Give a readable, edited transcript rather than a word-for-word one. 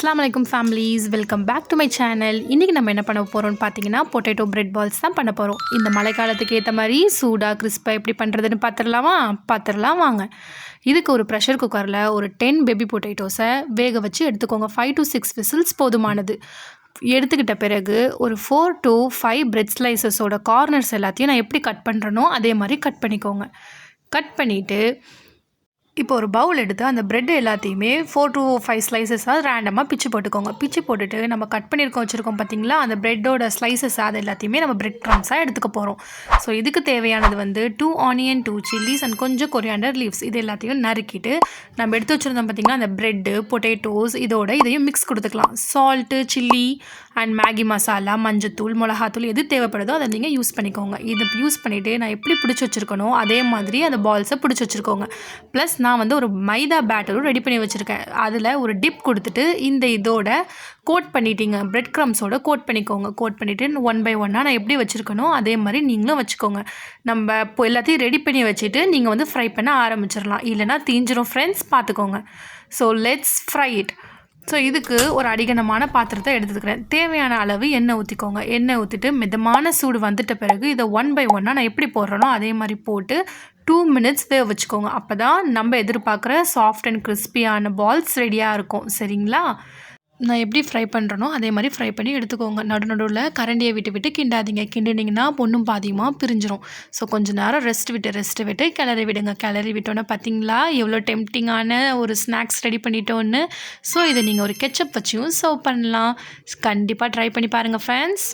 அஸ்ஸலாமு அலைக்கும் families, welcome back to my channel. இன்றைக்கி நம்ம என்ன பண்ண போகிறோம்னு பார்த்தீங்கன்னா பொட்டேட்டோ பிரெட் பால்ஸ் தான் பண்ண போகிறோம். இந்த மழை காலத்துக்கு ஏற்ற மாதிரி சூடாக கிறிஸ்பாக எப்படி பண்ணுறதுன்னு பார்த்துடலாம் வாங்க. இதுக்கு ஒரு ப்ரெஷர் குக்கரில் ஒரு 10 பேபி பொட்டேட்டோஸை வேக வச்சு எடுத்துக்கோங்க. 5 to 6 விசில்ஸ் போதுமானது. எடுத்துக்கிட்ட பிறகு ஒரு 4 to 5 பிரெட் ஸ்லைசஸோட கார்னர்ஸ் எல்லாத்தையும் நான் எப்படி கட் பண்ணுறனோ அதே மாதிரி கட் பண்ணிக்கோங்க. கட் பண்ணிவிட்டு இப்போ ஒரு பவுல் எடுத்து அந்த ப்ரெட் எல்லாத்தையுமே 4 to 5 ஸ்லைசஸாக ரேண்டமாக பிச்சு போட்டுக்கோங்க. பிச்சு போட்டுட்டு நம்ம கட் வச்சுருக்கோம் பார்த்தீங்களா, அந்த ப்ரெட்டோட ஸ்லைசஸ் அது எல்லாத்தையுமே நம்ம ப்ரெட் க்ரம்ஸாக எடுத்துக்க போகிறோம். ஸோ இதுக்கு தேவையானது 2 ஆனியன், 2 சில்லிஸ் அண்ட் கொஞ்சம் கொரியாண்டர் லீவ்ஸ் இது எல்லாத்தையும் நறுக்கிட்டு நம்ம எடுத்து வச்சுருந்தோம் பார்த்தீங்களா, அந்த ப்ரெட்டு பொட்டேட்டோஸ் இதையும் மிக்ஸ் கொடுத்துக்கலாம். Salt, chilli and Maggi masala, மஞ்சத்தூள், மிளகாத்தூள் எது தேவைப்படுதோ அதை நீங்கள் யூஸ் பண்ணிக்கோங்க. இதை யூஸ் பண்ணிவிட்டு நான் எப்படி பிடிச்சி வச்சுருக்கணும் அதே மாதிரி அந்த பால்ஸை பிடிச்சி வச்சுருக்கோங்க. ப்ளஸ் நான் ஒரு மைதா பேட்டரும் ரெடி பண்ணி வச்சுருக்கேன். அதில் ஒரு டிப் கொடுத்துட்டு இதோட கோட் பண்ணிட்டீங்க, பிரெட் க்ரம்ஸோட கோட் பண்ணிக்கோங்க. கோட் பண்ணிவிட்டு 1 by 1 நான் எப்படி வச்சுருக்கணும் அதே மாதிரி நீங்களும் வச்சுக்கோங்க. நம்ம இப்போ எல்லாத்தையும் ரெடி பண்ணி வச்சுட்டு நீங்கள் ஃப்ரை பண்ண ஆரம்பிச்சிடலாம். இல்லைனா தீஞ்சிரும் ஃப்ரெண்ட்ஸ், பார்த்துக்கோங்க. So let's fry it. So இதுக்கு ஒரு அடிகனமான பாத்திரத்தை எடுத்துக்கிறேன். தேவையான அளவு எண்ணெய் ஊற்றிக்கோங்க. எண்ணெய் ஊற்றிட்டு மிதமான சூடு வந்துட்ட பிறகு இதை 1 by 1 நான் எப்படி போடுறேனோ அதே மாதிரி போட்டு 2 minutes வேக வச்சுக்கோங்க. அப்போ தான் நம்ம எதிர்பார்க்குற சாஃப்ட் அண்ட் கிறிஸ்பியான பால்ஸ் ரெடியாக இருக்கும். சரிங்களா? நான் எப்படி ஃப்ரை பண்ணுறனோ அதே மாதிரி ஃப்ரை பண்ணி எடுத்துக்கோங்க. நடுவில் கரண்டியை விட்டு கிண்டாதீங்க. கிண்டினிங்கன்னா பொண்ணும் பாதியமாக பிரிஞ்சிரும். ஸோ கொஞ்சம் நேரம் ரெஸ்ட் விட்டு கிளறி விடுங்க. கிளறி விட்டோன்னே பார்த்தீங்களா எவ்வளோ டெம்ப்டிங்கான ஒரு ஸ்நாக்ஸ் ரெடி பண்ணிட்டோன்னு. ஸோ இதை நீங்கள் ஒரு கெச்சப் வச்சியும் சர்வ் பண்ணலாம். கண்டிப்பாக ட்ரை பண்ணி பாருங்கள் ஃப்ரெண்ட்ஸ்.